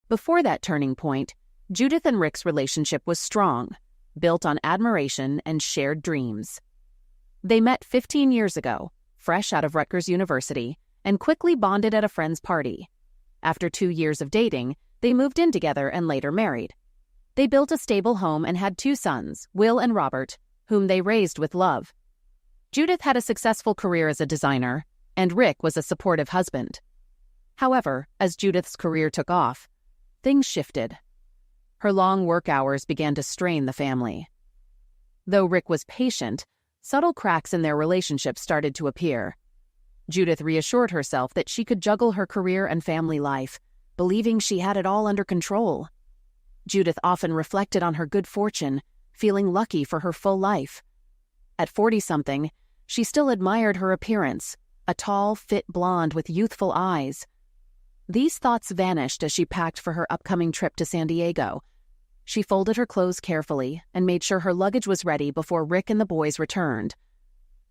Before that turning point, Judith and Rick's relationship was strong, built on admiration and shared dreams. They met 15 years ago, fresh out of Rutgers University, and quickly bonded at a friend's party. After 2 years of dating, they moved in together and later married. They built a stable home and had 2 sons, Will and Robert, whom they raised with love. Judith had a successful career as a designer, and Rick was a supportive husband. However, as Judith's career took off, things shifted. Her long work hours began to strain the family. Though Rick was patient, subtle cracks in their relationship started to appear. Judith reassured herself that she could juggle her career and family life, believing she had it all under control. Judith often reflected on her good fortune, feeling lucky for her full life. At 40-something, she still admired her appearance, a tall, fit blonde with youthful eyes. These thoughts vanished as she packed for her upcoming trip to San Diego. She folded her clothes carefully and made sure her luggage was ready before Rick and the boys returned.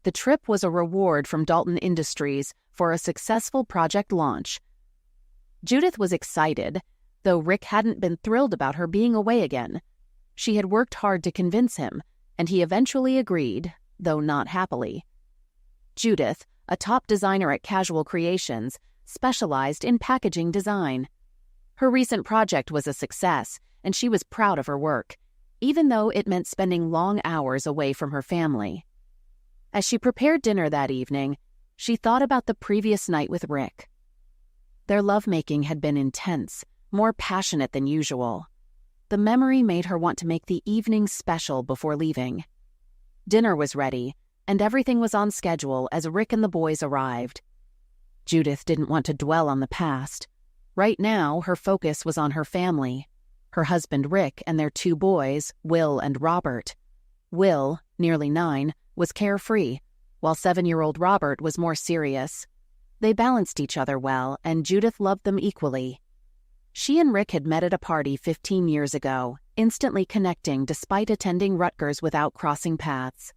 The trip was a reward from Dalton Industries for a successful project launch. Judith was excited, though Rick hadn't been thrilled about her being away again. She had worked hard to convince him, and he eventually agreed, though not happily. Judith, a top designer at Casual Creations, specialized in packaging design. Her recent project was a success, and she was proud of her work, even though it meant spending long hours away from her family. As she prepared dinner that evening, she thought about the previous night with Rick. Their lovemaking had been intense, more passionate than usual. The memory made her want to make the evening special before leaving. Dinner was ready, and everything was on schedule as Rick and the boys arrived. Judith didn't want to dwell on the past. Right now, her focus was on her family, her husband Rick and their 2 boys, Will and Robert. Will, nearly 9, was carefree, while 7-year-old Robert was more serious. They balanced each other well, and Judith loved them equally. She and Rick had met at a party 15 years ago, instantly connecting despite attending Rutgers without crossing paths.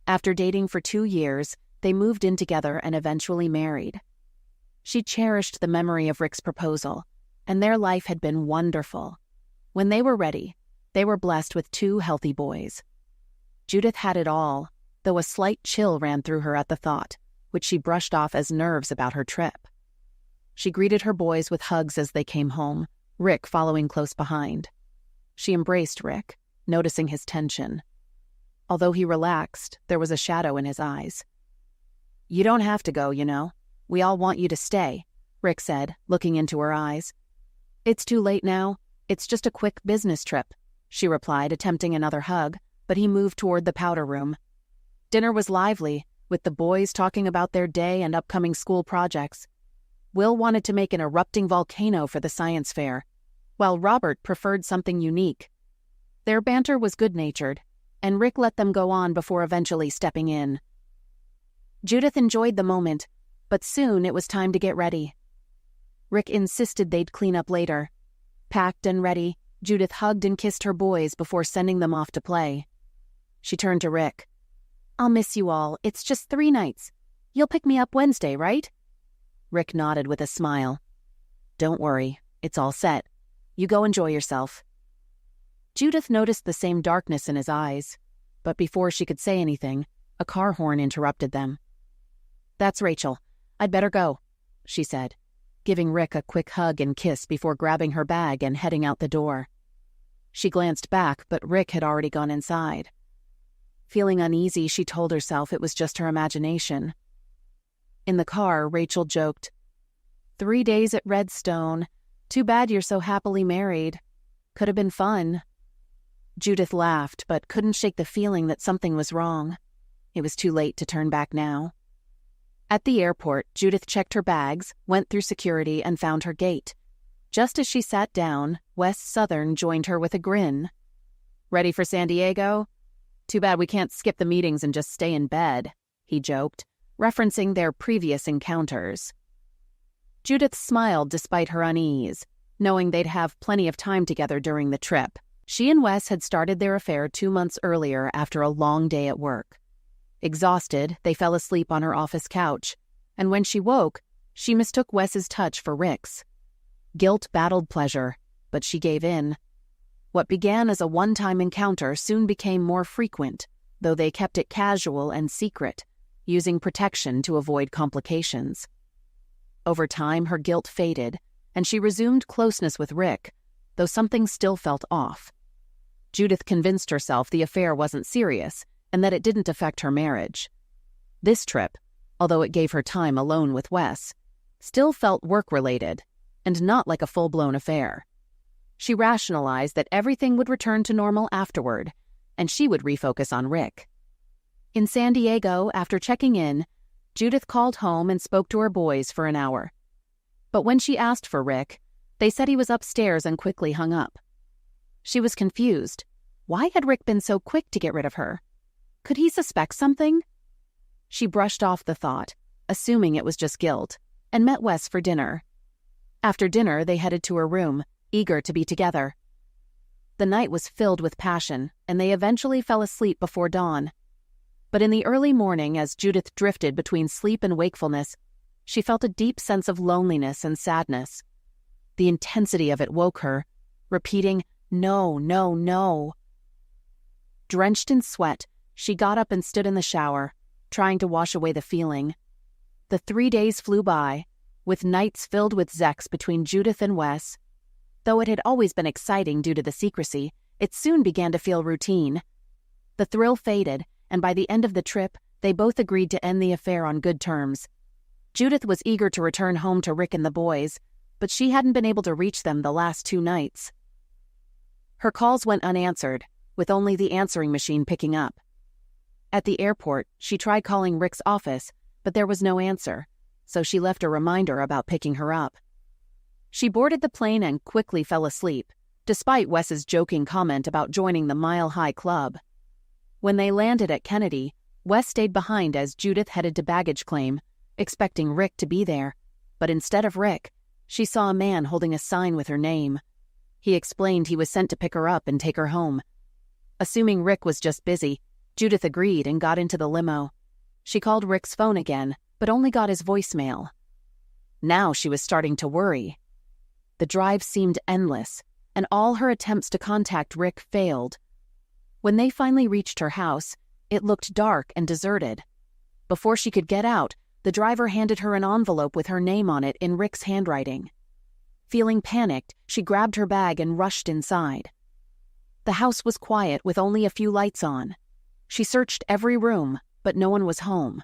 After dating for 2 years, they moved in together and eventually married. She cherished the memory of Rick's proposal, and their life had been wonderful. When they were ready, they were blessed with 2 healthy boys. Judith had it all, though a slight chill ran through her at the thought, which she brushed off as nerves about her trip. She greeted her boys with hugs as they came home, Rick following close behind. She embraced Rick, noticing his tension. Although he relaxed, there was a shadow in his eyes. "You don't have to go, you know. We all want you to stay," Rick said, looking into her eyes. "It's too late now. It's just a quick business trip," she replied, attempting another hug, but he moved toward the powder room. Dinner was lively, with the boys talking about their day and upcoming school projects. Will wanted to make an erupting volcano for the science fair, while Robert preferred something unique. Their banter was good-natured, and Rick let them go on before eventually stepping in. Judith enjoyed the moment, but soon it was time to get ready. Rick insisted they'd clean up later. Packed and ready, Judith hugged and kissed her boys before sending them off to play. She turned to Rick. "I'll miss you all. It's just 3 nights. You'll pick me up Wednesday, right?" Rick nodded with a smile. "Don't worry, it's all set. You go enjoy yourself." Judith noticed the same darkness in his eyes, but before she could say anything, a car horn interrupted them. "That's Rachel. I'd better go," she said, giving Rick a quick hug and kiss before grabbing her bag and heading out the door. She glanced back, but Rick had already gone inside. Feeling uneasy, she told herself it was just her imagination. In the car, Rachel joked, 3 days at Redstone. Too bad you're so happily married. Could have been fun." Judith laughed, but couldn't shake the feeling that something was wrong. It was too late to turn back now. At the airport, Judith checked her bags, went through security, and found her gate. Just as she sat down, Wes Southern joined her with a grin. "Ready for San Diego? Too bad we can't skip the meetings and just stay in bed," he joked, referencing their previous encounters. Judith smiled despite her unease, knowing they'd have plenty of time together during the trip. She and Wes had started their affair 2 months earlier after a long day at work. Exhausted, they fell asleep on her office couch, and when she woke, she mistook Wes's touch for Rick's. Guilt battled pleasure, but she gave in. What began as a one-time encounter soon became more frequent, though they kept it casual and secret, using protection to avoid complications. Over time, her guilt faded, and she resumed closeness with Rick, though something still felt off. Judith convinced herself the affair wasn't serious and that it didn't affect her marriage. This trip, although it gave her time alone with Wes, still felt work-related and not like a full-blown affair. She rationalized that everything would return to normal afterward, and she would refocus on Rick. In San Diego, after checking in, Judith called home and spoke to her boys for an hour. But when she asked for Rick, they said he was upstairs and quickly hung up. She was confused. Why had Rick been so quick to get rid of her? Could he suspect something? She brushed off the thought, assuming it was just guilt, and met Wes for dinner. After dinner, they headed to her room, eager to be together. The night was filled with passion, and they eventually fell asleep before dawn. But in the early morning, as Judith drifted between sleep and wakefulness, she felt a deep sense of loneliness and sadness. The intensity of it woke her, repeating, "No, no, no." Drenched in sweat, she got up and stood in the shower, trying to wash away the feeling. The 3 days flew by, with nights filled with sex between Judith and Wes. Though it had always been exciting due to the secrecy, it soon began to feel routine. The thrill faded, and by the end of the trip, they both agreed to end the affair on good terms. Judith was eager to return home to Rick and the boys, but she hadn't been able to reach them the last 2 nights. Her calls went unanswered, with only the answering machine picking up. At the airport, she tried calling Rick's office, but there was no answer, so she left a reminder about picking her up. She boarded the plane and quickly fell asleep, despite Wes's joking comment about joining the Mile High Club. When they landed at Kennedy, Wes stayed behind as Judith headed to baggage claim, expecting Rick to be there, but instead of Rick, she saw a man holding a sign with her name. He explained he was sent to pick her up and take her home. Assuming Rick was just busy, Judith agreed and got into the limo. She called Rick's phone again, but only got his voicemail. Now she was starting to worry. The drive seemed endless, and all her attempts to contact Rick failed. When they finally reached her house, it looked dark and deserted. Before she could get out, the driver handed her an envelope with her name on it in Rick's handwriting. Feeling panicked, she grabbed her bag and rushed inside. The house was quiet with only a few lights on. She searched every room, but no one was home.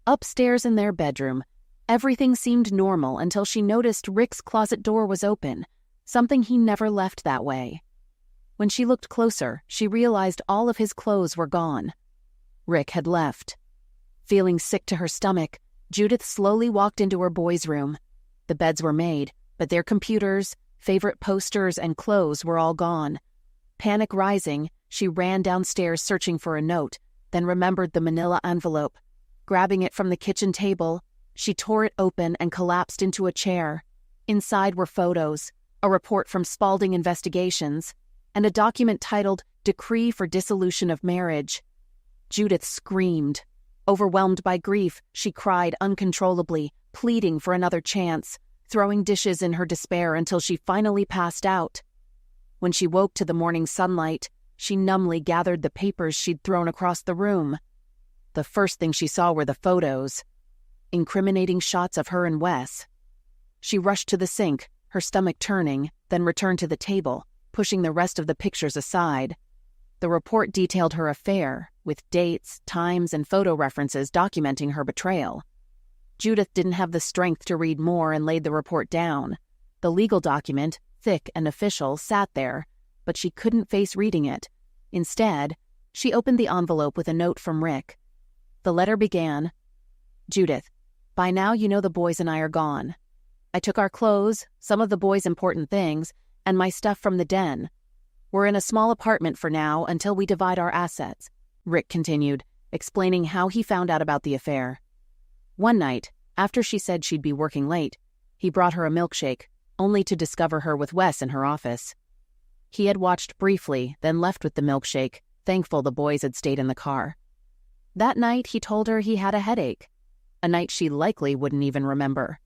Upstairs in their bedroom, everything seemed normal until she noticed Rick's closet door was open, something he never left that way. When she looked closer, she realized all of his clothes were gone. Rick had left. Feeling sick to her stomach, Judith slowly walked into her boys' room. The beds were made, but their computers, favorite posters, and clothes were all gone. Panic rising, she ran downstairs searching for a note, then remembered the manila envelope. Grabbing it from the kitchen table, she tore it open and collapsed into a chair. Inside were photos, a report from Spaulding Investigations, and a document titled Decree for Dissolution of Marriage. Judith screamed. Overwhelmed by grief, she cried uncontrollably, pleading for another chance, throwing dishes in her despair until she finally passed out. When she woke to the morning sunlight, she numbly gathered the papers she'd thrown across the room. The first thing she saw were the photos, incriminating shots of her and Wes. She rushed to the sink, her stomach turning, then returned to the table, pushing the rest of the pictures aside. The report detailed her affair, with dates, times, and photo references documenting her betrayal. Judith didn't have the strength to read more and laid the report down. The legal document, thick and official, sat there, but she couldn't face reading it. Instead, she opened the envelope with a note from Rick. The letter began, "Judith, by now you know the boys and I are gone. I took our clothes, some of the boys' important things, and my stuff from the den. We're in a small apartment for now until we divide our assets," Rick continued, explaining how he found out about the affair. One night, after she said she'd be working late, he brought her a milkshake, only to discover her with Wes in her office. He had watched briefly, then left with the milkshake, thankful the boys had stayed in the car. That night, he told her he had a headache, a night she likely wouldn't even remember.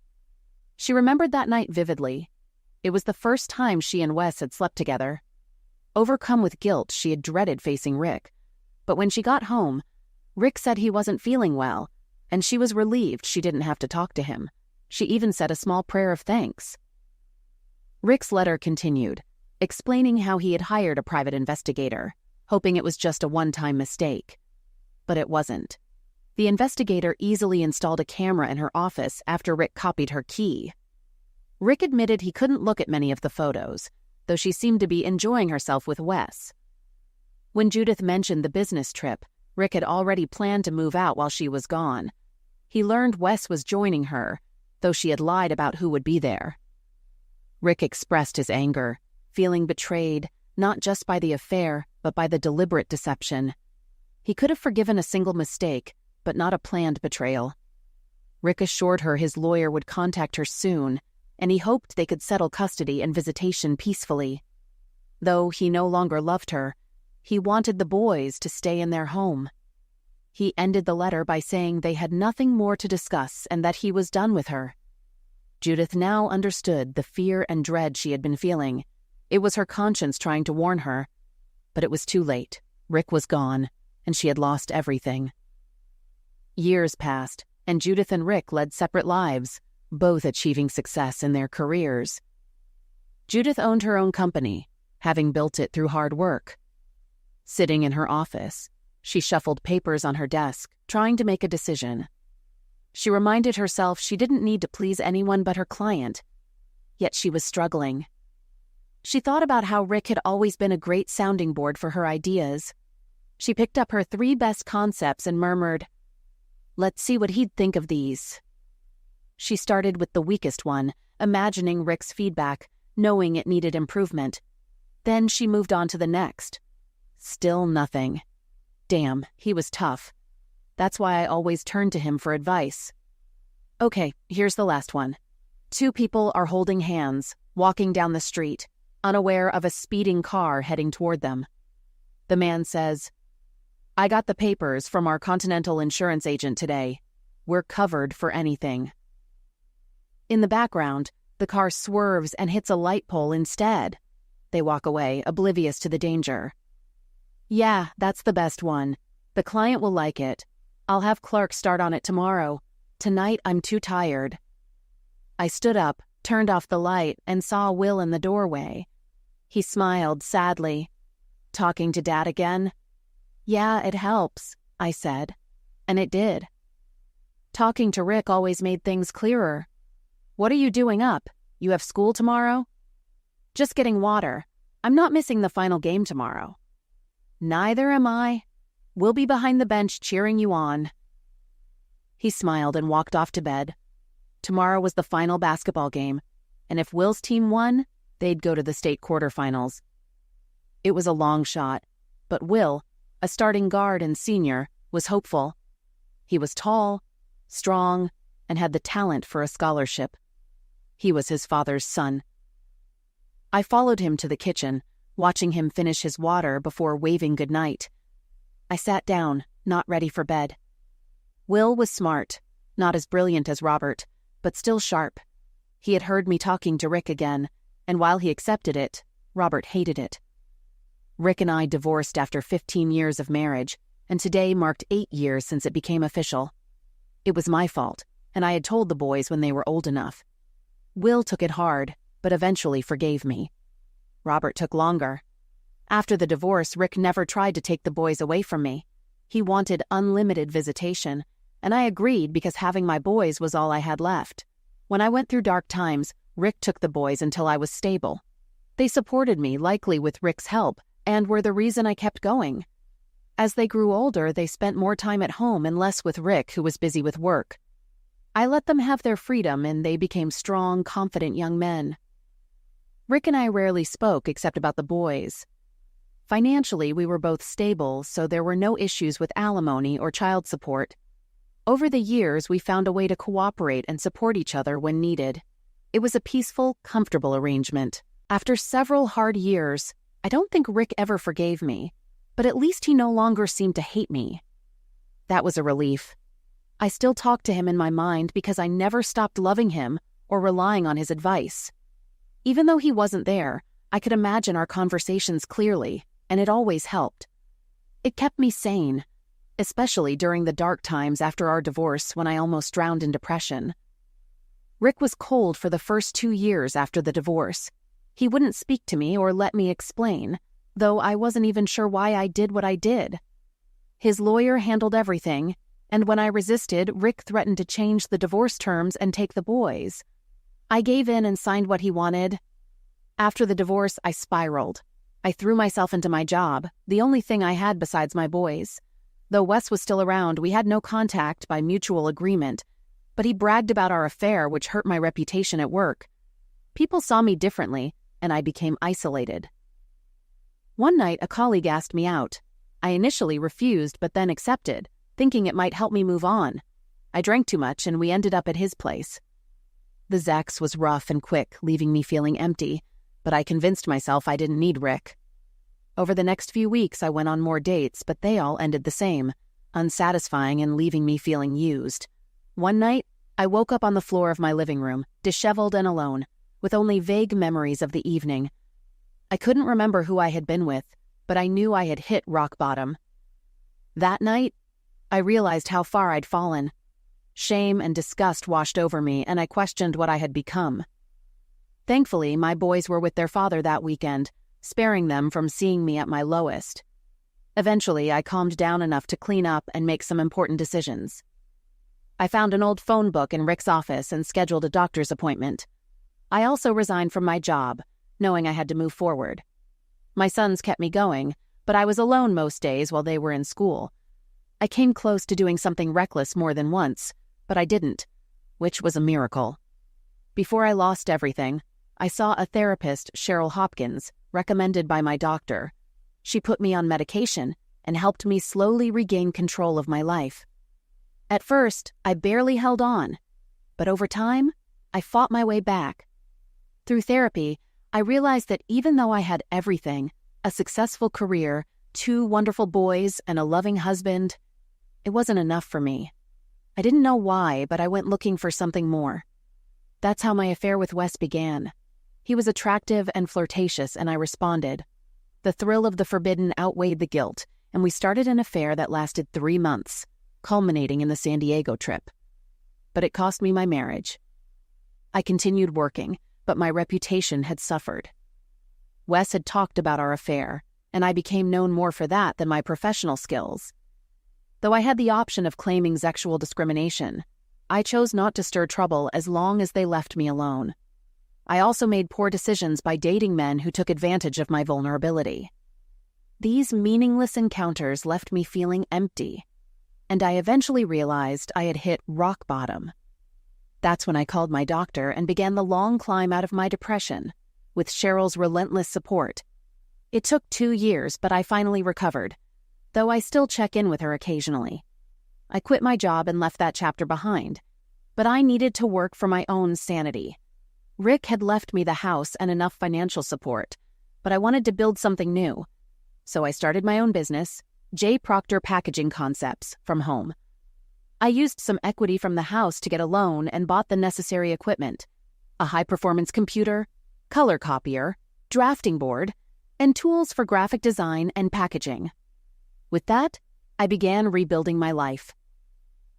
She remembered that night vividly. It was the first time she and Wes had slept together. Overcome with guilt, she had dreaded facing Rick. But when she got home, Rick said he wasn't feeling well, and she was relieved she didn't have to talk to him. She even said a small prayer of thanks. Rick's letter continued, explaining how he had hired a private investigator, hoping it was just a one-time mistake. But it wasn't. The investigator easily installed a camera in her office after Rick copied her key. Rick admitted he couldn't look at many of the photos, though she seemed to be enjoying herself with Wes. When Judith mentioned the business trip, Rick had already planned to move out while she was gone. He learned Wes was joining her, though she had lied about who would be there. Rick expressed his anger, feeling betrayed, not just by the affair, but by the deliberate deception. He could have forgiven a single mistake, but not a planned betrayal. Rick assured her his lawyer would contact her soon, and he hoped they could settle custody and visitation peacefully. Though he no longer loved her, he wanted the boys to stay in their home. He ended the letter by saying they had nothing more to discuss and that he was done with her. Judith now understood the fear and dread she had been feeling. It was her conscience trying to warn her. But it was too late. Rick was gone, and she had lost everything. Years passed, and Judith and Rick led separate lives, both achieving success in their careers. Judith owned her own company, having built it through hard work. Sitting in her office, she shuffled papers on her desk, trying to make a decision. She reminded herself she didn't need to please anyone but her client, yet she was struggling. She thought about how Rick had always been a great sounding board for her ideas. She picked up her 3 best concepts and murmured, "Let's see what he'd think of these." She started with the weakest one, imagining Rick's feedback, knowing it needed improvement. Then she moved on to the next. Still nothing. Damn, he was tough. That's why I always turned to him for advice. Okay, here's the last one. 2 people are holding hands, walking down the street, unaware of a speeding car heading toward them. The man says, "I got the papers from our Continental insurance agent today. We're covered for anything." In the background, the car swerves and hits a light pole instead. They walk away, oblivious to the danger. "Yeah, that's the best one. The client will like it. I'll have Clark start on it tomorrow. Tonight I'm too tired." I stood up, turned off the light, and saw Will in the doorway. He smiled sadly. "Talking to Dad again?" "Yeah, it helps," I said. And it did. Talking to Rick always made things clearer. "What are you doing up? You have school tomorrow?" "Just getting water. I'm not missing the final game tomorrow." "Neither am I. We'll be behind the bench cheering you on." He smiled and walked off to bed. Tomorrow was the final basketball game, and if Will's team won, they'd go to the state quarterfinals. It was a long shot, but Will, a starting guard and senior, was hopeful. He was tall, strong, and had the talent for a scholarship. He was his father's son. I followed him to the kitchen, watching him finish his water before waving goodnight. I sat down, not ready for bed. Will was smart, not as brilliant as Robert, but still sharp. He had heard me talking to Rick again, and while he accepted it, Robert hated it. Rick and I divorced after 15 years of marriage, and today marked 8 years since it became official. It was my fault, and I had told the boys when they were old enough. Will took it hard, but eventually forgave me. Robert took longer. After the divorce, Rick never tried to take the boys away from me. He wanted unlimited visitation, and I agreed because having my boys was all I had left. When I went through dark times, Rick took the boys until I was stable. They supported me, likely with Rick's help, and were the reason I kept going. As they grew older, they spent more time at home and less with Rick, who was busy with work. I let them have their freedom, and they became strong, confident young men. Rick and I rarely spoke except about the boys. Financially, we were both stable, so there were no issues with alimony or child support. Over the years, we found a way to cooperate and support each other when needed. It was a peaceful, comfortable arrangement. After several hard years, I don't think Rick ever forgave me, but at least he no longer seemed to hate me. That was a relief. I still talked to him in my mind because I never stopped loving him or relying on his advice. Even though he wasn't there, I could imagine our conversations clearly, and it always helped. It kept me sane, especially during the dark times after our divorce when I almost drowned in depression. Rick was cold for the first 2 years after the divorce. He wouldn't speak to me or let me explain, though I wasn't even sure why I did what I did. His lawyer handled everything, and when I resisted, Rick threatened to change the divorce terms and take the boys. I gave in and signed what he wanted. After the divorce, I spiraled. I threw myself into my job, the only thing I had besides my boys. Though Wes was still around, we had no contact by mutual agreement, but he bragged about our affair, which hurt my reputation at work. People saw me differently, and I became isolated. One night, a colleague asked me out. I initially refused, but then accepted, thinking it might help me move on. I drank too much, and we ended up at his place. The sex was rough and quick, leaving me feeling empty, but I convinced myself I didn't need Rick. Over the next few weeks, I went on more dates, but they all ended the same, unsatisfying and leaving me feeling used. One night, I woke up on the floor of my living room, disheveled and alone, with only vague memories of the evening. I couldn't remember who I had been with, but I knew I had hit rock bottom. That night, I realized how far I'd fallen. Shame and disgust washed over me, and I questioned what I had become. Thankfully, my boys were with their father that weekend, sparing them from seeing me at my lowest. Eventually, I calmed down enough to clean up and make some important decisions. I found an old phone book in Rick's office and scheduled a doctor's appointment. I also resigned from my job, knowing I had to move forward. My sons kept me going, but I was alone most days while they were in school. I came close to doing something reckless more than once, but I didn't, which was a miracle. Before I lost everything, I saw a therapist, Cheryl Hopkins, recommended by my doctor. She put me on medication and helped me slowly regain control of my life. At first, I barely held on, but over time, I fought my way back. Through therapy, I realized that even though I had everything, a successful career, 2 wonderful boys, and a loving husband, it wasn't enough for me. I didn't know why, but I went looking for something more. That's how my affair with Wes began. He was attractive and flirtatious, and I responded. The thrill of the forbidden outweighed the guilt, and we started an affair that lasted 3 months, culminating in the San Diego trip. But it cost me my marriage. I continued working, but my reputation had suffered. Wes had talked about our affair, and I became known more for that than my professional skills. Though I had the option of claiming sexual discrimination, I chose not to stir trouble as long as they left me alone. I also made poor decisions by dating men who took advantage of my vulnerability. These meaningless encounters left me feeling empty, and I eventually realized I had hit rock bottom. That's when I called my doctor and began the long climb out of my depression, with Cheryl's relentless support. It took 2 years, but I finally recovered, though I still check in with her occasionally. I quit my job and left that chapter behind, but I needed to work for my own sanity. Rick had left me the house and enough financial support, but I wanted to build something new. So I started my own business, J. Proctor Packaging Concepts, from home. I used some equity from the house to get a loan and bought the necessary equipment: a high-performance computer, color copier, drafting board, and tools for graphic design and packaging. With that, I began rebuilding my life.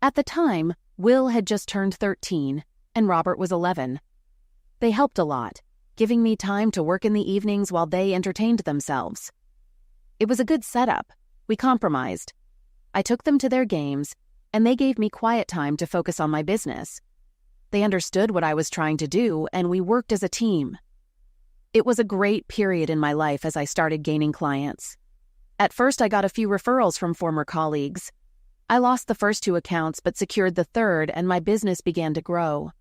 At the time, Will had just turned 13, and Robert was 11. They helped a lot, giving me time to work in the evenings while they entertained themselves. It was a good setup. We compromised. I took them to their games, and they gave me quiet time to focus on my business. They understood what I was trying to do, and we worked as a team. It was a great period in my life as I started gaining clients. At first, I got a few referrals from former colleagues. I lost the first 2 accounts but secured the third, and my business began to grow.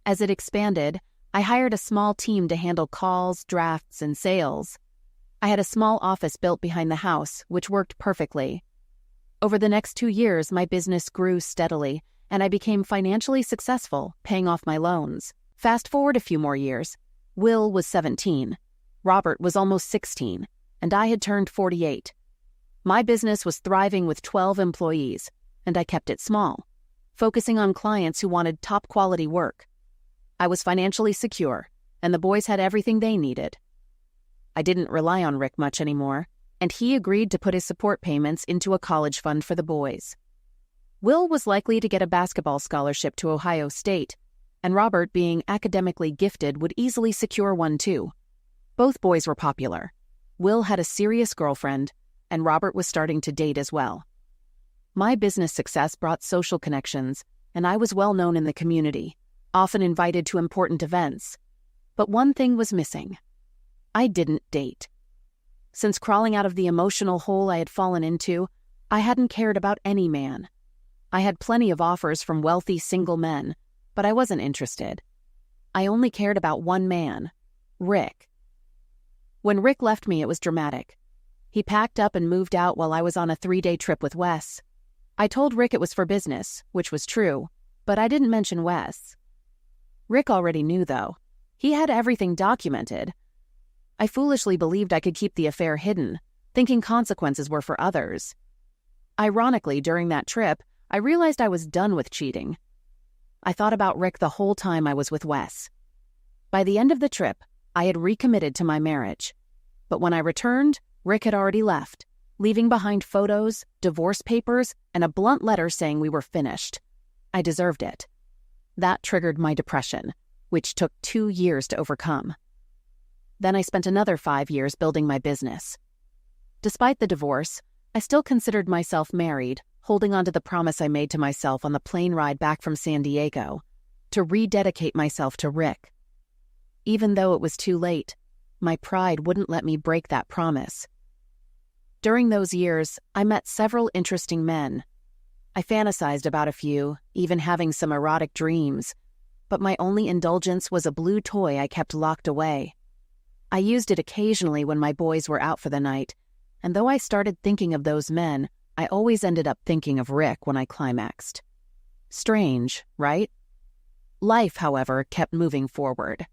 As it expanded, I hired a small team to handle calls, drafts, and sales. I had a small office built behind the house, which worked perfectly. Over the next 2 years, my business grew steadily, and I became financially successful, paying off my loans. Fast forward a few more years. Will was 17, Robert was almost 16, and I had turned 48. My business was thriving with 12 employees, and I kept it small, focusing on clients who wanted top-quality work. I was financially secure, and the boys had everything they needed. I didn't rely on Rick much anymore, and he agreed to put his support payments into a college fund for the boys. Will was likely to get a basketball scholarship to Ohio State, and Robert, being academically gifted, would easily secure one too. Both boys were popular. Will had a serious girlfriend, and Robert was starting to date as well. My business success brought social connections, and I was well known in the community, often invited to important events. But one thing was missing. I didn't date. Since crawling out of the emotional hole I had fallen into, I hadn't cared about any man. I had plenty of offers from wealthy single men, but I wasn't interested. I only cared about one man, Rick. When Rick left me, it was dramatic. He packed up and moved out while I was on a 3-day trip with Wes. I told Rick it was for business, which was true, but I didn't mention Wes. Rick already knew, though. He had everything documented. I foolishly believed I could keep the affair hidden, thinking consequences were for others. Ironically, during that trip, I realized I was done with cheating. I thought about Rick the whole time I was with Wes. By the end of the trip, I had recommitted to my marriage. But when I returned, Rick had already left, leaving behind photos, divorce papers, and a blunt letter saying we were finished. I deserved it. That triggered my depression, which took 2 years to overcome. Then I spent another 5 years building my business. Despite the divorce, I still considered myself married, holding on to the promise I made to myself on the plane ride back from San Diego, to rededicate myself to Rick. Even though it was too late, my pride wouldn't let me break that promise. During those years, I met several interesting men. I fantasized about a few, even having some erotic dreams, but my only indulgence was a blue toy I kept locked away. I used it occasionally when my boys were out for the night, and though I started thinking of those men, I always ended up thinking of Rick when I climaxed. Strange, right? Life, however, kept moving forward.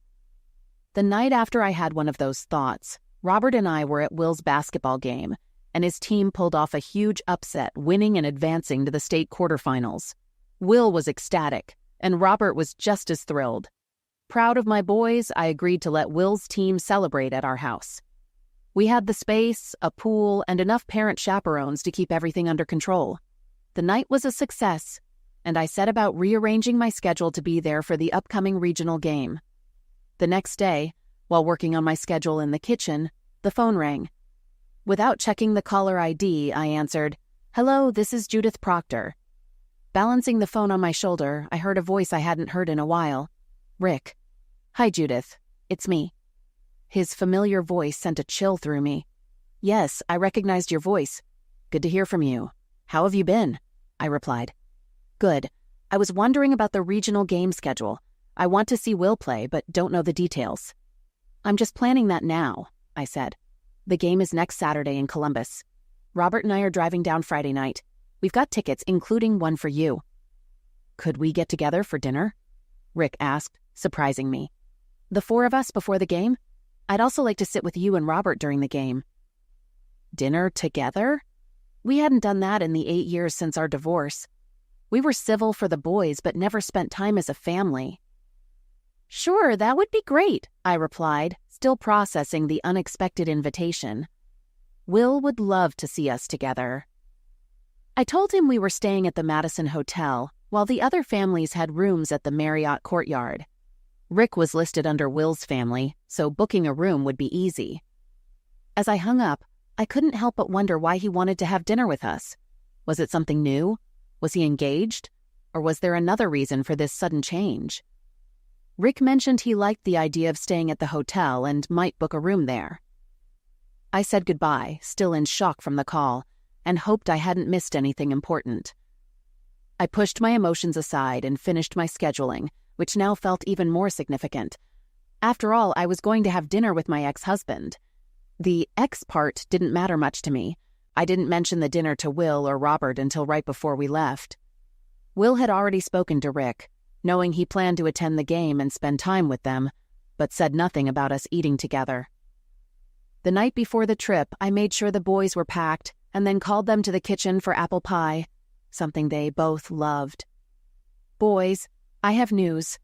The night after I had one of those thoughts, Robert and I were at Will's basketball game, and his team pulled off a huge upset, winning and advancing to the state quarterfinals. Will was ecstatic, and Robert was just as thrilled. Proud of my boys, I agreed to let Will's team celebrate at our house. We had the space, a pool, and enough parent chaperones to keep everything under control. The night was a success, and I set about rearranging my schedule to be there for the upcoming regional game. The next day, while working on my schedule in the kitchen, the phone rang. Without checking the caller ID, I answered, "Hello, this is Judith Proctor." Balancing the phone on my shoulder, I heard a voice I hadn't heard in a while. Rick. "Hi, Judith. It's me." His familiar voice sent a chill through me. "Yes, I recognized your voice. Good to hear from you. How have you been?" I replied. "Good. I was wondering about the regional game schedule. I want to see Will play, but don't know the details." "I'm just planning that now," I said. "The game is next Saturday in Columbus. Robert and I are driving down Friday night. We've got tickets, including one for you." "Could we get together for dinner?" Rick asked, surprising me. "The 4 of us before the game? I'd also like to sit with you and Robert during the game." Dinner together? We hadn't done that in the 8 years since our divorce. We were civil for the boys, but never spent time as a family. "Sure, that would be great," I replied, still processing the unexpected invitation. Will would love to see us together. I told him we were staying at the Madison Hotel, while the other families had rooms at the Marriott Courtyard. Rick was listed under Will's family, so booking a room would be easy. As I hung up, I couldn't help but wonder why he wanted to have dinner with us. Was it something new? Was he engaged? Or was there another reason for this sudden change? Rick mentioned he liked the idea of staying at the hotel and might book a room there. I said goodbye, still in shock from the call, and hoped I hadn't missed anything important. I pushed my emotions aside and finished my scheduling, which now felt even more significant. After all, I was going to have dinner with my ex-husband. The ex part didn't matter much to me. I didn't mention the dinner to Will or Robert until right before we left. Will had already spoken to Rick, knowing he planned to attend the game and spend time with them, but said nothing about us eating together. The night before the trip, I made sure the boys were packed and then called them to the kitchen for apple pie, something they both loved. "Boys, I have news.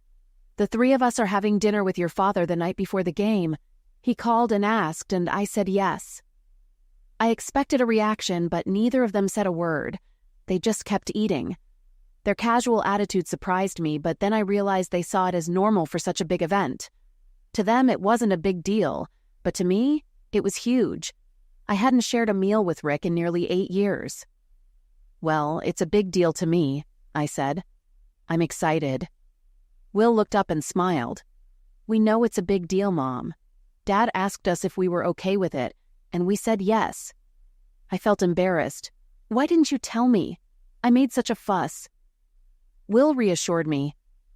"The three of us are having dinner with your father the night before the game. He called and asked, and I said yes." I expected a reaction, but neither of them said a word. They just kept eating. Their casual attitude surprised me, but then I realized they saw it as normal for such a big event. To them, it wasn't a big deal, but to me, it was huge. I hadn't shared a meal with Rick in nearly 8 years. "Well, it's a big deal to me," I said. "I'm excited." Will looked up and smiled. "We know it's a big deal, Mom. Dad asked us if we were okay with it, and we said yes." I felt embarrassed. "Why didn't you tell me? I made such a fuss." Will reassured me.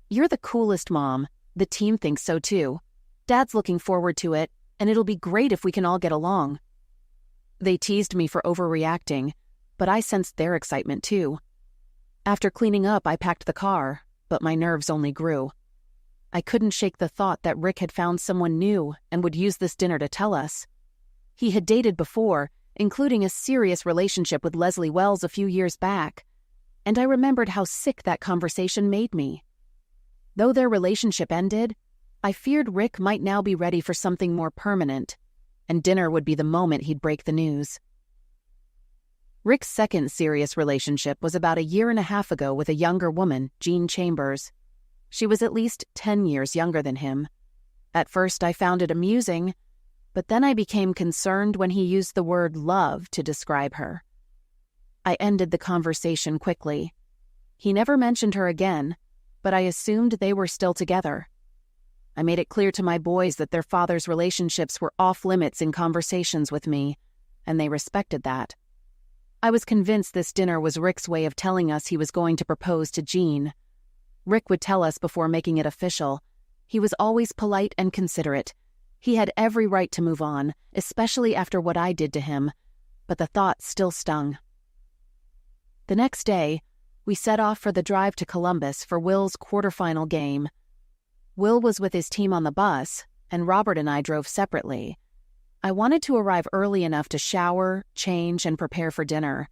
"You're the coolest, Mom. The team thinks so too. Dad's looking forward to it, and it'll be great if we can all get along." They teased me for overreacting, but I sensed their excitement too. After cleaning up, I packed the car, but my nerves only grew. I couldn't shake the thought that Rick had found someone new and would use this dinner to tell us. He had dated before, including a serious relationship with Leslie Wells a few years back, and I remembered how sick that conversation made me. Though their relationship ended, I feared Rick might now be ready for something more permanent, and dinner would be the moment he'd break the news. Rick's second serious relationship was about 1.5 years ago with a younger woman, Jean Chambers. She was at least 10 years younger than him. At first I found it amusing, but then I became concerned when he used the word love to describe her. I ended the conversation quickly. He never mentioned her again, but I assumed they were still together. I made it clear to my boys that their father's relationships were off limits in conversations with me, and they respected that. I was convinced this dinner was Rick's way of telling us he was going to propose to Jean. Rick would tell us before making it official. He was always polite and considerate. He had every right to move on, especially after what I did to him, but the thought still stung. The next day, we set off for the drive to Columbus for Will's quarterfinal game. Will was with his team on the bus, and Robert and I drove separately. I wanted to arrive early enough to shower, change, and prepare for dinner.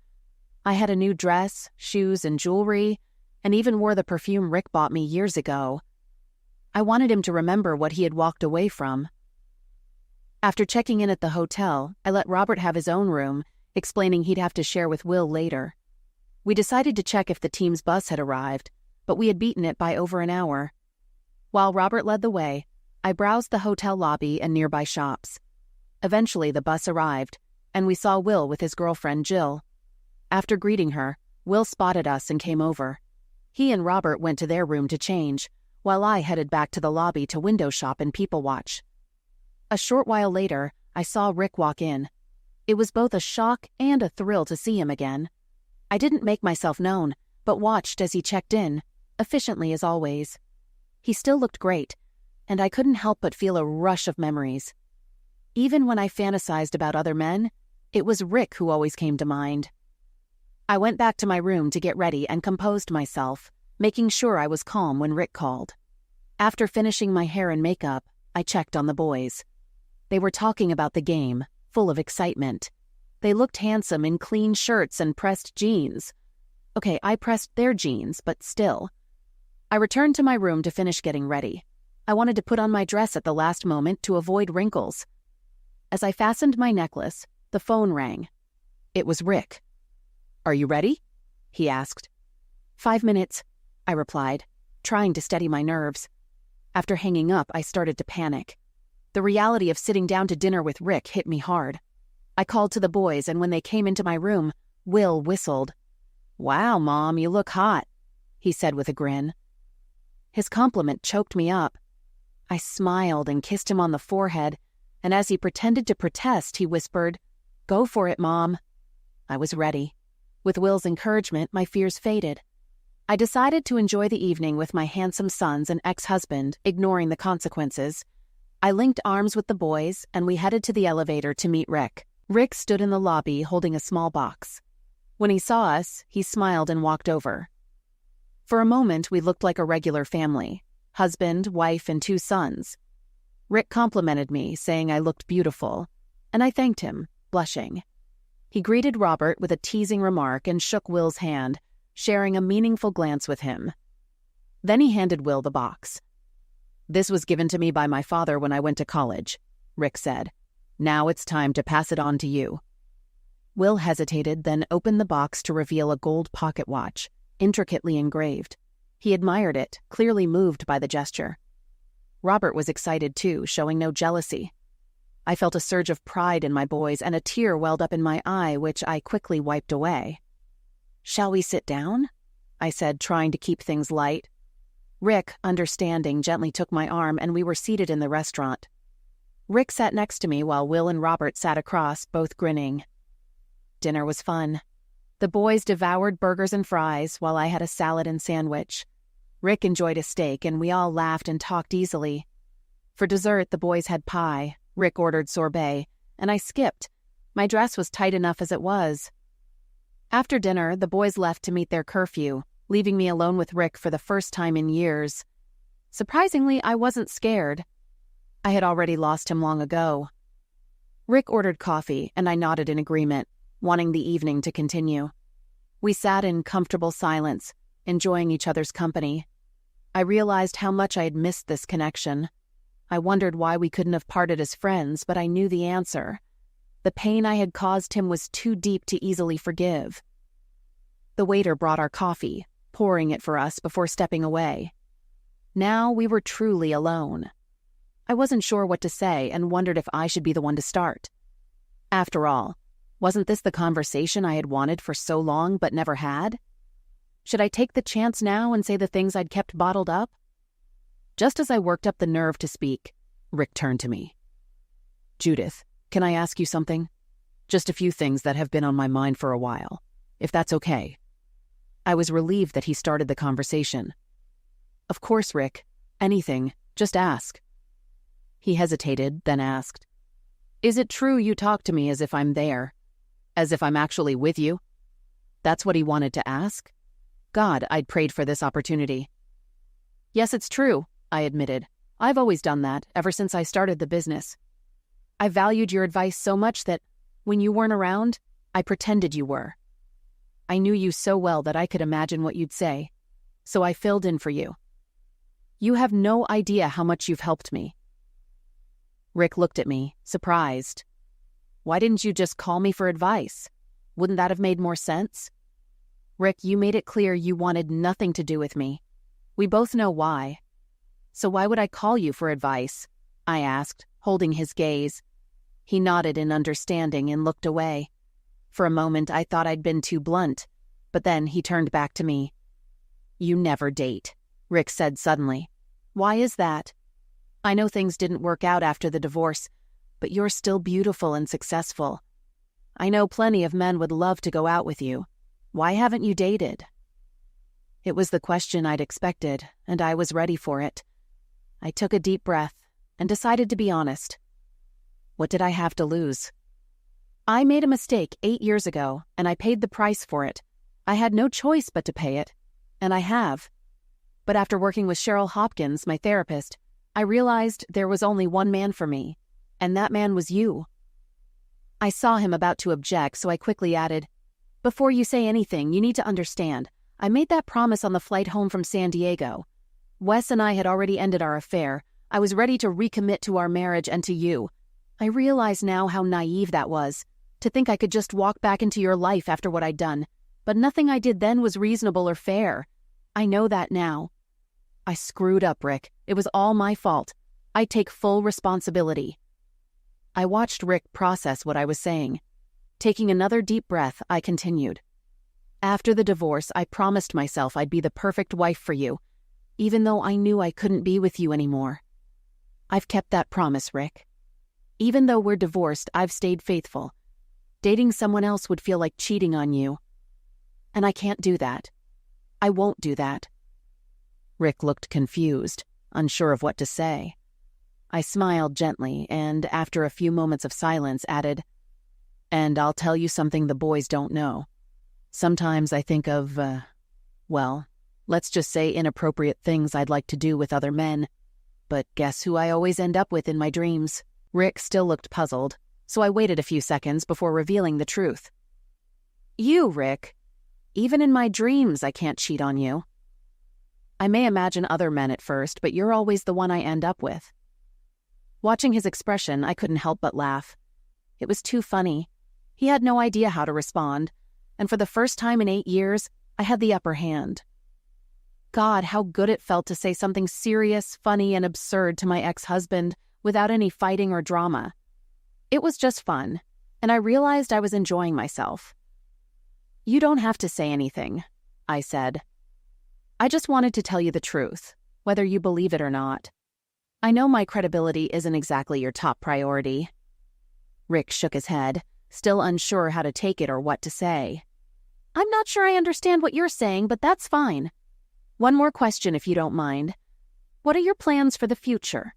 I had a new dress, shoes, and jewelry, and even wore the perfume Rick bought me years ago. I wanted him to remember what he had walked away from. After checking in at the hotel, I let Robert have his own room, explaining he'd have to share with Will later. We decided to check if the team's bus had arrived, but we had beaten it by over an hour. While Robert led the way, I browsed the hotel lobby and nearby shops. Eventually, the bus arrived, and we saw Will with his girlfriend, Jill. After greeting her, Will spotted us and came over. He and Robert went to their room to change, while I headed back to the lobby to window shop and people watch. A short while later, I saw Rick walk in. It was both a shock and a thrill to see him again. I didn't make myself known, but watched as he checked in, efficiently as always. He still looked great, and I couldn't help but feel a rush of memories. Even when I fantasized about other men, it was Rick who always came to mind. I went back to my room to get ready and composed myself, making sure I was calm when Rick called. After finishing my hair and makeup, I checked on the boys. They were talking about the game, full of excitement. They looked handsome in clean shirts and pressed jeans. Okay, I pressed their jeans, but still. I returned to my room to finish getting ready. I wanted to put on my dress at the last moment to avoid wrinkles. As I fastened my necklace, the phone rang. It was Rick. "Are you ready?" he asked. 5 minutes, I replied, trying to steady my nerves. After hanging up, I started to panic. The reality of sitting down to dinner with Rick hit me hard. I called to the boys, and when they came into my room, Will whistled. "Wow, Mom, you look hot," he said with a grin. His compliment choked me up. I smiled and kissed him on the forehead, and as he pretended to protest, he whispered, "Go for it, Mom." I was ready. With Will's encouragement, my fears faded. I decided to enjoy the evening with my handsome sons and ex-husband, ignoring the consequences. I linked arms with the boys, and we headed to the elevator to meet Rick. Rick stood in the lobby holding a small box. When he saw us, he smiled and walked over. For a moment, we looked like a regular family: husband, wife, and 2 sons. Rick complimented me, saying I looked beautiful, and I thanked him, blushing. He greeted Robert with a teasing remark and shook Will's hand, sharing a meaningful glance with him. Then he handed Will the box. "This was given to me by my father when I went to college," Rick said. "Now it's time to pass it on to you." Will hesitated, then opened the box to reveal a gold pocket watch, intricately engraved. He admired it, clearly moved by the gesture. Robert was excited too, showing no jealousy. I felt a surge of pride in my boys, and a tear welled up in my eye, which I quickly wiped away. "Shall we sit down?" I said, trying to keep things light. Rick, understanding, gently took my arm, and we were seated in the restaurant. Rick sat next to me while Will and Robert sat across, both grinning. Dinner was fun. The boys devoured burgers and fries, while I had a salad and sandwich. Rick enjoyed a steak, and we all laughed and talked easily. For dessert, the boys had pie. Rick ordered sorbet, and I skipped. My dress was tight enough as it was. After dinner, the boys left to meet their curfew, leaving me alone with Rick for the first time in years. Surprisingly, I wasn't scared. I had already lost him long ago. Rick ordered coffee, and I nodded in agreement, wanting the evening to continue. We sat in comfortable silence, enjoying each other's company. I realized how much I had missed this connection. I wondered why we couldn't have parted as friends, but I knew the answer. The pain I had caused him was too deep to easily forgive. The waiter brought our coffee, pouring it for us before stepping away. Now we were truly alone. I wasn't sure what to say and wondered if I should be the one to start. After all, wasn't this the conversation I had wanted for so long but never had? Should I take the chance now and say the things I'd kept bottled up? Just as I worked up the nerve to speak, Rick turned to me. "Judith, can I ask you something? Just a few things that have been on my mind for a while, if that's okay." I was relieved that he started the conversation. "Of course, Rick. Anything. Just ask." He hesitated, then asked, "Is it true you talk to me as if I'm there? As if I'm actually with you?" That's what he wanted to ask? God, I'd prayed for this opportunity. "Yes, it's true," I admitted. "I've always done that, ever since I started the business. I valued your advice so much that, when you weren't around, I pretended you were. I knew you so well that I could imagine what you'd say, so I filled in for you. You have no idea how much you've helped me." Rick looked at me, surprised. "Why didn't you just call me for advice? Wouldn't that have made more sense?" "Rick, you made it clear you wanted nothing to do with me. We both know why. So why would I call you for advice?" I asked, holding his gaze. He nodded in understanding and looked away. For a moment, I thought I'd been too blunt, but then he turned back to me. "You never date," Rick said suddenly. "Why is that? I know things didn't work out after the divorce, but you're still beautiful and successful. I know plenty of men would love to go out with you. Why haven't you dated?" It was the question I'd expected, and I was ready for it. I took a deep breath and decided to be honest. What did I have to lose? I made a mistake 8 years ago, and I paid the price for it. I had no choice but to pay it, and I have. But after working with Cheryl Hopkins, my therapist, I realized there was only one man for me, and that man was you. I saw him about to object, so I quickly added, "Before you say anything, you need to understand. I made that promise on the flight home from San Diego. Wes and I had already ended our affair. I was ready to recommit to our marriage and to you. I realize now how naive that was, to think I could just walk back into your life after what I'd done. But nothing I did then was reasonable or fair. I know that now. I screwed up, Rick. It was all my fault. I take full responsibility." I watched Rick process what I was saying. Taking another deep breath, I continued. "After the divorce, I promised myself I'd be the perfect wife for you, even though I knew I couldn't be with you anymore. I've kept that promise, Rick. Even though we're divorced, I've stayed faithful. Dating someone else would feel like cheating on you. And I can't do that. I won't do that." Rick looked confused, unsure of what to say. I smiled gently and, after a few moments of silence, added, "And I'll tell you something the boys don't know. Sometimes I think of, well, let's just say inappropriate things I'd like to do with other men. But guess who I always end up with in my dreams?" Rick still looked puzzled, so I waited a few seconds before revealing the truth. "You, Rick. Even in my dreams, I can't cheat on you." I may imagine other men at first, but you're always the one I end up with." Watching his expression, I couldn't help but laugh. It was too funny. He had no idea how to respond, and for the first time in 8 years, I had the upper hand. God, how good it felt to say something serious, funny, and absurd to my ex-husband without any fighting or drama. It was just fun, and I realized I was enjoying myself. "You don't have to say anything," I said. "I just wanted to tell you the truth, whether you believe it or not. I know my credibility isn't exactly your top priority." Rick shook his head, still unsure how to take it or what to say. "I'm not sure I understand what you're saying, but that's fine. One more question if you don't mind. What are your plans for the future?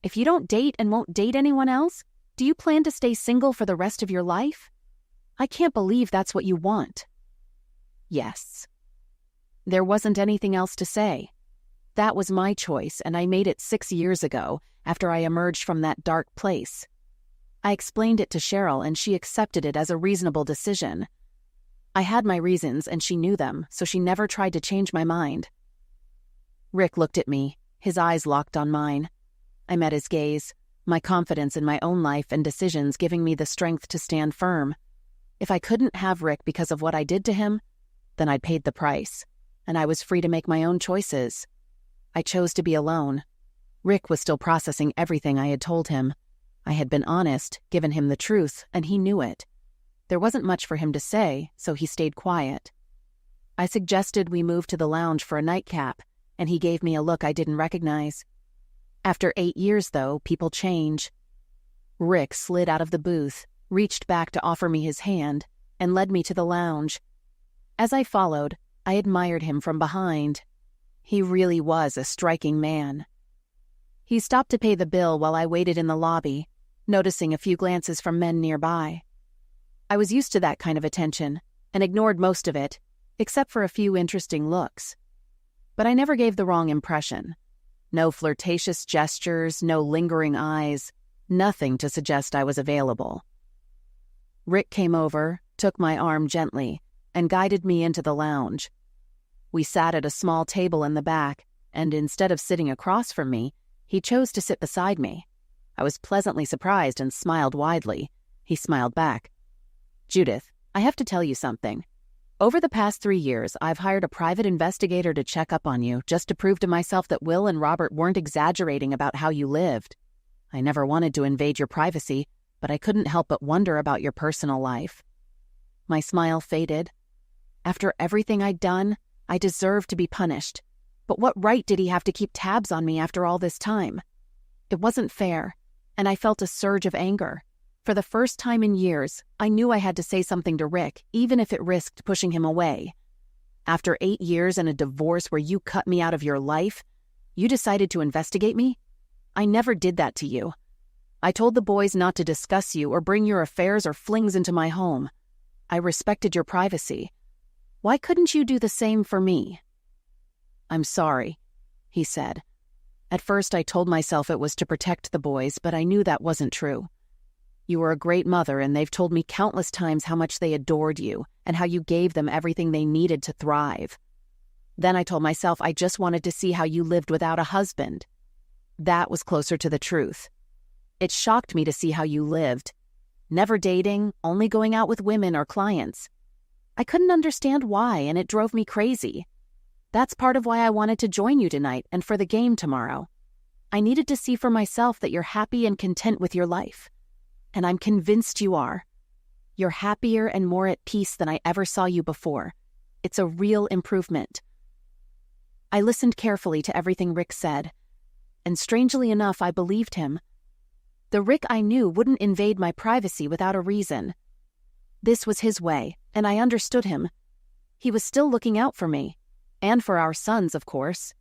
If you don't date and won't date anyone else, do you plan to stay single for the rest of your life? I can't believe that's what you want." Yes. There wasn't anything else to say. That was my choice, and I made it 6 years ago, after I emerged from that dark place. I explained it to Cheryl, and she accepted it as a reasonable decision. I had my reasons, and she knew them, so she never tried to change my mind. Rick looked at me, his eyes locked on mine. I met his gaze, my confidence in my own life and decisions giving me the strength to stand firm. If I couldn't have Rick because of what I did to him, then I'd paid the price, and I was free to make my own choices. I chose to be alone. Rick was still processing everything I had told him. I had been honest, given him the truth, and he knew it. There wasn't much for him to say, so he stayed quiet. I suggested we move to the lounge for a nightcap, and he gave me a look I didn't recognize. After 8 years, though, people change. Rick slid out of the booth, reached back to offer me his hand, and led me to the lounge. As I followed, I admired him from behind. He really was a striking man. He stopped to pay the bill while I waited in the lobby, noticing a few glances from men nearby. I was used to that kind of attention, and ignored most of it, except for a few interesting looks. But I never gave the wrong impression. No flirtatious gestures, no lingering eyes, nothing to suggest I was available. Rick came over, took my arm gently, and guided me into the lounge. We sat at a small table in the back, and instead of sitting across from me, he chose to sit beside me. I was pleasantly surprised and smiled widely. He smiled back. "Judith, I have to tell you something. Over the past 3 years, I've hired a private investigator to check up on you, just to prove to myself that Will and Robert weren't exaggerating about how you lived. I never wanted to invade your privacy, but I couldn't help but wonder about your personal life." My smile faded. After everything I'd done, I deserved to be punished. But what right did he have to keep tabs on me after all this time? It wasn't fair, and I felt a surge of anger. For the first time in years, I knew I had to say something to Rick, even if it risked pushing him away. After 8 years and a divorce where you cut me out of your life, you decided to investigate me? I never did that to you. I told the boys not to discuss you or bring your affairs or flings into my home. I respected your privacy. Why couldn't you do the same for me? "I'm sorry," he said. At first I told myself it was to protect the boys, but I knew that wasn't true. You were a great mother, and they've told me countless times how much they adored you and how you gave them everything they needed to thrive. Then I told myself I just wanted to see how you lived without a husband. That was closer to the truth. It shocked me to see how you lived. Never dating, only going out with women or clients. I couldn't understand why, and it drove me crazy. That's part of why I wanted to join you tonight and for the game tomorrow. I needed to see for myself that you're happy and content with your life. And I'm convinced you are. You're happier and more at peace than I ever saw you before. It's a real improvement. I listened carefully to everything Rick said, and strangely enough, I believed him. The Rick I knew wouldn't invade my privacy without a reason. This was his way, and I understood him. He was still looking out for me, and for our sons, of course.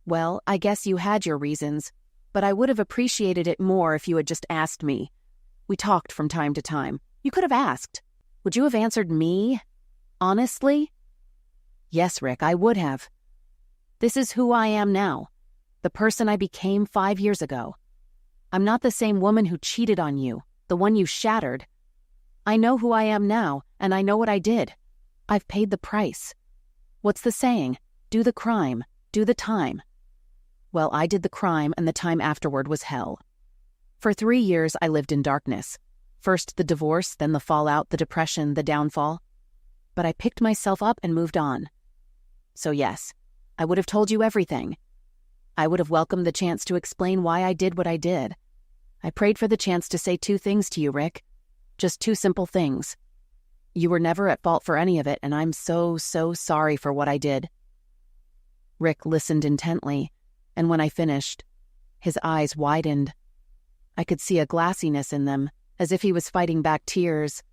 Well, I guess you had your reasons, but I would have appreciated it more if you had just asked me. We talked from time to time. You could have asked. Would you have answered me? Honestly? Yes, Rick, I would have. This is who I am now, the person I became 5 years ago. I'm not the same woman who cheated on you, the one you shattered. I know who I am now, and I know what I did. I've paid the price. What's the saying? Do the crime, Do the time. Well, I did the crime, and the time afterward was hell. For 3 years, I lived in darkness. First the divorce, then the fallout, the depression, the downfall. But I picked myself up and moved on. So yes, I would have told you everything. I would have welcomed the chance to explain why I did what I did. I prayed for the chance to say 2 things to you, Rick. Just 2 simple things. You were never at fault for any of it, and I'm so sorry for what I did. Rick listened intently, and when I finished, his eyes widened. I could see a glassiness in them, as if he was fighting back tears.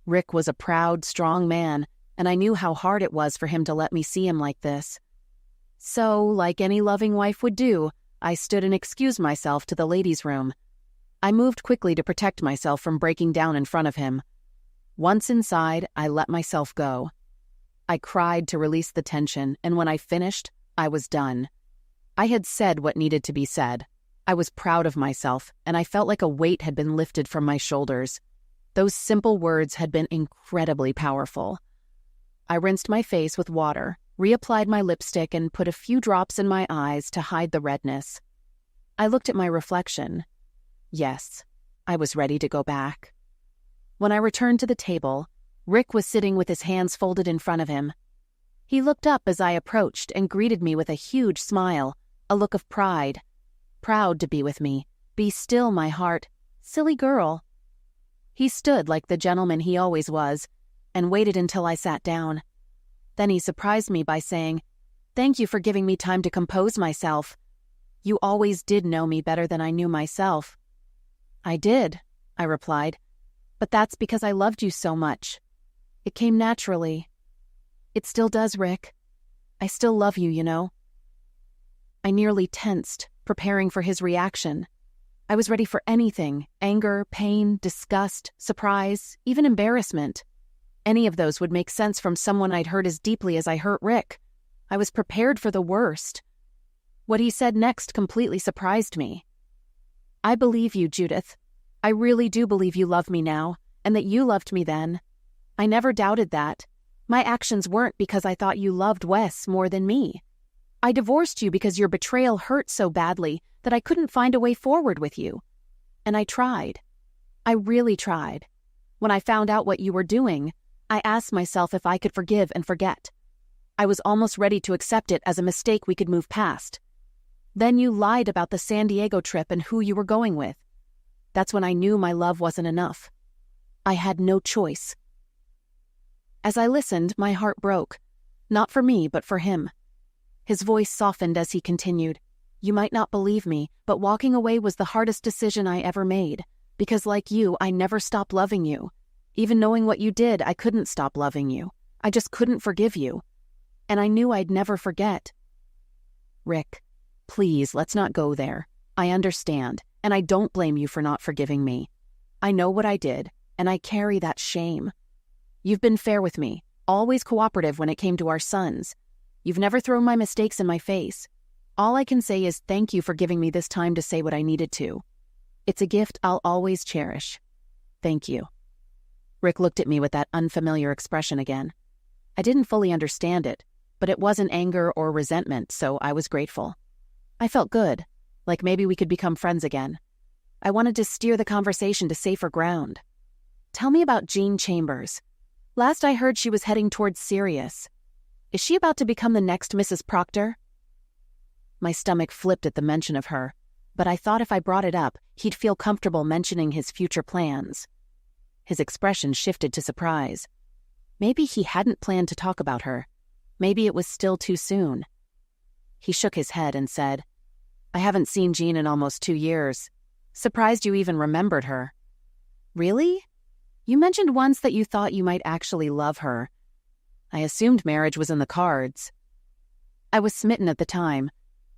Rick was a proud, strong man, and I knew how hard it was for him to let me see him like this. So, like any loving wife would do, I stood and excused myself to the ladies' room. I moved quickly to protect myself from breaking down in front of him. Once inside, I let myself go. I cried to release the tension, and when I finished, I was done. I had said what needed to be said. I was proud of myself, and I felt like a weight had been lifted from my shoulders. Those simple words had been incredibly powerful. I rinsed my face with water, reapplied my lipstick, and put a few drops in my eyes to hide the redness. I looked at my reflection. Yes, I was ready to go back. When I returned to the table, Rick was sitting with his hands folded in front of him. He looked up as I approached and greeted me with a huge smile, a look of pride. Proud to be with me. Be still, my heart. Silly girl. He stood like the gentleman he always was, and waited until I sat down. Then he surprised me by saying, "Thank you for giving me time to compose myself. You always did know me better than I knew myself." "I did," I replied, "but that's because I loved you so much. It came naturally. It still does, Rick. I still love you, you know." I nearly tensed, preparing for his reaction. I was ready for anything: anger, pain, disgust, surprise, even embarrassment. Any of those would make sense from someone I'd hurt as deeply as I hurt Rick. I was prepared for the worst. What he said next completely surprised me. "I believe you, Judith. I really do believe you love me now, and that you loved me then. I never doubted that. My actions weren't because I thought you loved Wes more than me. I divorced you because your betrayal hurt so badly that I couldn't find a way forward with you. And I tried. I really tried. When I found out what you were doing, I asked myself if I could forgive and forget. I was almost ready to accept it as a mistake we could move past. Then you lied about the San Diego trip and who you were going with. That's when I knew my love wasn't enough. I had no choice." As I listened, my heart broke. Not for me, but for him. His voice softened as he continued, "You might not believe me, but walking away was the hardest decision I ever made, because like you, I never stopped loving you. Even knowing what you did, I couldn't stop loving you. I just couldn't forgive you. And I knew I'd never forget." "Rick, please, let's not go there. I understand, and I don't blame you for not forgiving me. I know what I did, and I carry that shame. You've been fair with me, always cooperative when it came to our sons. You've never thrown my mistakes in my face. All I can say is thank you for giving me this time to say what I needed to. It's a gift I'll always cherish. Thank you." Rick looked at me with that unfamiliar expression again. I didn't fully understand it, but it wasn't anger or resentment, so I was grateful. I felt good, like maybe we could become friends again. I wanted to steer the conversation to safer ground. "Tell me about Jean Chambers. Last I heard she was heading towards Sirius. Is she about to become the next Mrs. Proctor?" My stomach flipped at the mention of her, but I thought if I brought it up, he'd feel comfortable mentioning his future plans. His expression shifted to surprise. Maybe he hadn't planned to talk about her. Maybe it was still too soon. He shook his head and said, "I haven't seen Jean in almost 2 years. Surprised you even remembered her." "Really? You mentioned once that you thought you might actually love her. I assumed marriage was in the cards." "I was smitten at the time.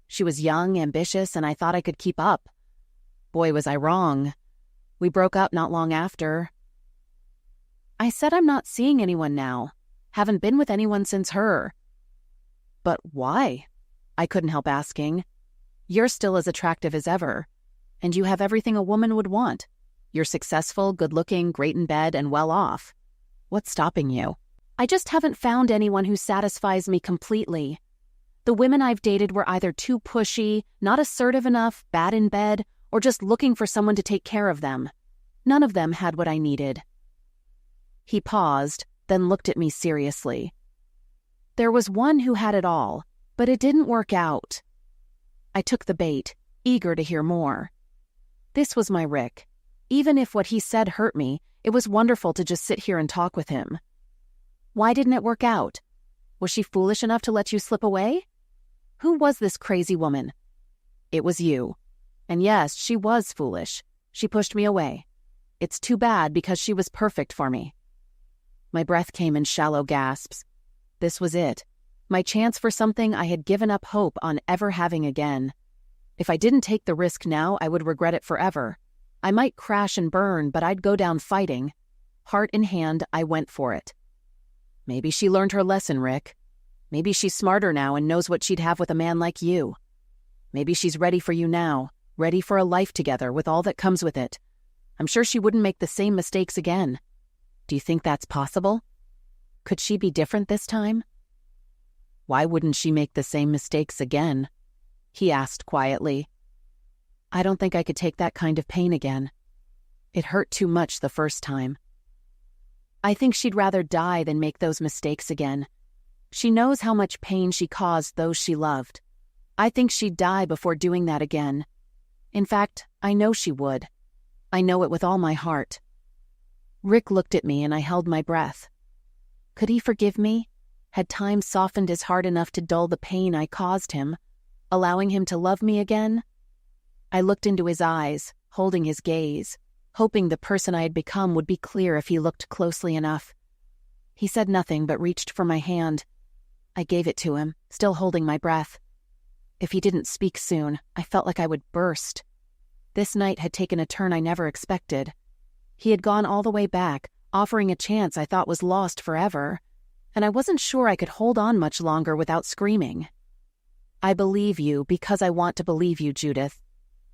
She was young, ambitious, and I thought I could keep up. Boy, was I wrong. We broke up not long after." "I said I'm not seeing anyone now. Haven't been with anyone since her." "But why?" I couldn't help asking. "You're still as attractive as ever, and you have everything a woman would want. You're successful, good-looking, great in bed, and well off. What's stopping you?" "I just haven't found anyone who satisfies me completely. The women I've dated were either too pushy, not assertive enough, bad in bed, or just looking for someone to take care of them. None of them had what I needed. He paused, then looked at me seriously. There was one who had it all, but it didn't work out. I took the bait, eager to hear more. This was my Rick. Even if what he said hurt me, it was wonderful to just sit here and talk with him. Why didn't it work out? Was she foolish enough to let you slip away? Who was this crazy woman? It was you. And yes, she was foolish. She pushed me away. It's too bad because she was perfect for me. My breath came in shallow gasps. This was it. My chance for something I had given up hope on ever having again. If I didn't take the risk now, I would regret it forever. I might crash and burn, but I'd go down fighting. Heart in hand, I went for it. Maybe she learned her lesson, Rick. Maybe she's smarter now and knows what she'd have with a man like you. Maybe she's ready for you now, ready for a life together with all that comes with it. I'm sure she wouldn't make the same mistakes again. Do you think that's possible? Could she be different this time? Why wouldn't she make the same mistakes again? He asked quietly. I don't think I could take that kind of pain again. It hurt too much the first time. I think she'd rather die than make those mistakes again. She knows how much pain she caused those she loved. I think she'd die before doing that again. In fact, I know she would. I know it with all my heart. Rick looked at me and I held my breath. Could he forgive me? Had time softened his heart enough to dull the pain I caused him, allowing him to love me again? I looked into his eyes, holding his gaze, hoping the person I had become would be clear if he looked closely enough. He said nothing but reached for my hand. I gave it to him, still holding my breath. If he didn't speak soon, I felt like I would burst. This night had taken a turn I never expected. He had gone all the way back, offering a chance I thought was lost forever, and I wasn't sure I could hold on much longer without screaming. I believe you because I want to believe you, Judith.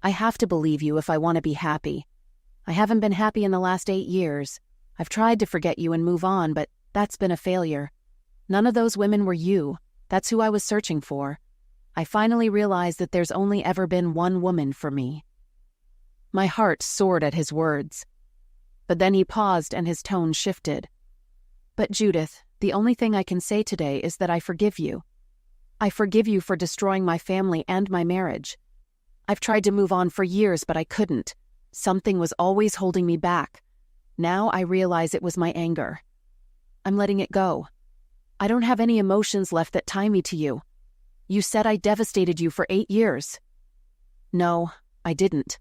I have to believe you if I want to be happy. I haven't been happy in the last 8 years. I've tried to forget you and move on, but that's been a failure. None of those women were you. That's who I was searching for. I finally realized that there's only ever been one woman for me. My heart soared at his words. But then he paused and his tone shifted. But Judith, the only thing I can say today is that I forgive you. I forgive you for destroying my family and my marriage. I've tried to move on for years, but I couldn't. Something was always holding me back. Now I realize it was my anger. I'm letting it go. I don't have any emotions left that tie me to you. You said I devastated you for 8 years. No, I didn't.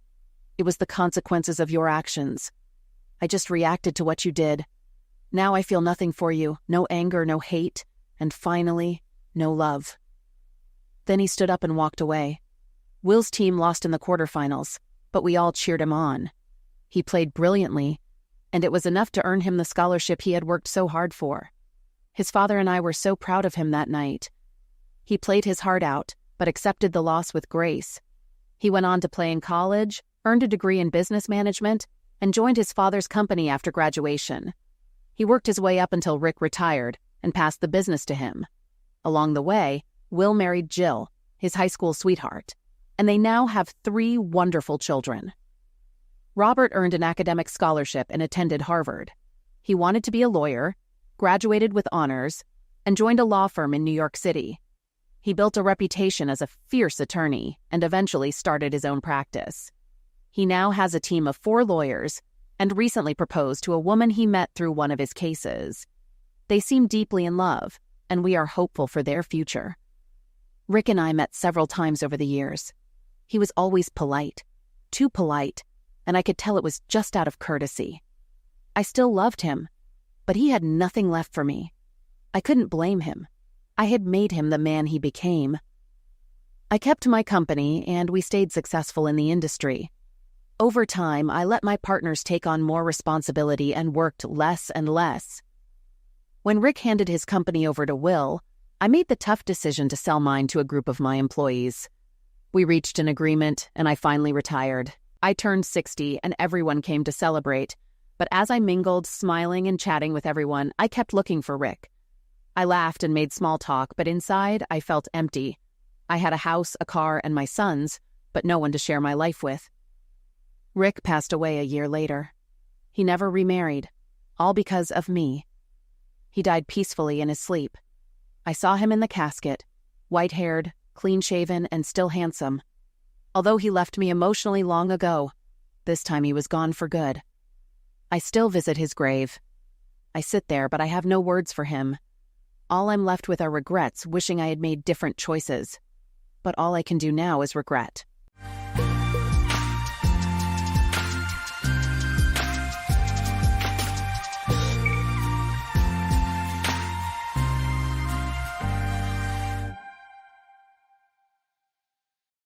It was the consequences of your actions. I just reacted to what you did. Now I feel nothing for you, no anger, no hate, and finally, no love. Then he stood up and walked away. Will's team lost in the quarterfinals, but we all cheered him on. He played brilliantly, and it was enough to earn him the scholarship he had worked so hard for. His father and I were so proud of him that night. He played his heart out, but accepted the loss with grace. He went on to play in college, earned a degree in business management, and joined his father's company after graduation. He worked his way up until Rick retired and passed the business to him. Along the way, Will married Jill, his high school sweetheart, and they now have 3 wonderful children. Robert earned an academic scholarship and attended Harvard. He wanted to be a lawyer, graduated with honors, and joined a law firm in New York City. He built a reputation as a fierce attorney and eventually started his own practice. He now has a team of 4 lawyers and recently proposed to a woman he met through one of his cases. They seem deeply in love, and we are hopeful for their future. Rick and I met several times over the years. He was always polite, too polite, and I could tell it was just out of courtesy. I still loved him, but he had nothing left for me. I couldn't blame him. I had made him the man he became. I kept my company, and we stayed successful in the industry. Over time, I let my partners take on more responsibility and worked less and less. When Rick handed his company over to Will, I made the tough decision to sell mine to a group of my employees. We reached an agreement, and I finally retired. I turned 60, and everyone came to celebrate. But as I mingled, smiling and chatting with everyone, I kept looking for Rick. I laughed and made small talk, but inside, I felt empty. I had a house, a car, and my sons, but no one to share my life with. Rick passed away a year later. He never remarried, all because of me. He died peacefully in his sleep. I saw him in the casket, white-haired, clean-shaven, and still handsome. Although he left me emotionally long ago, this time he was gone for good. I still visit his grave. I sit there, but I have no words for him. All I'm left with are regrets, wishing I had made different choices. But all I can do now is regret.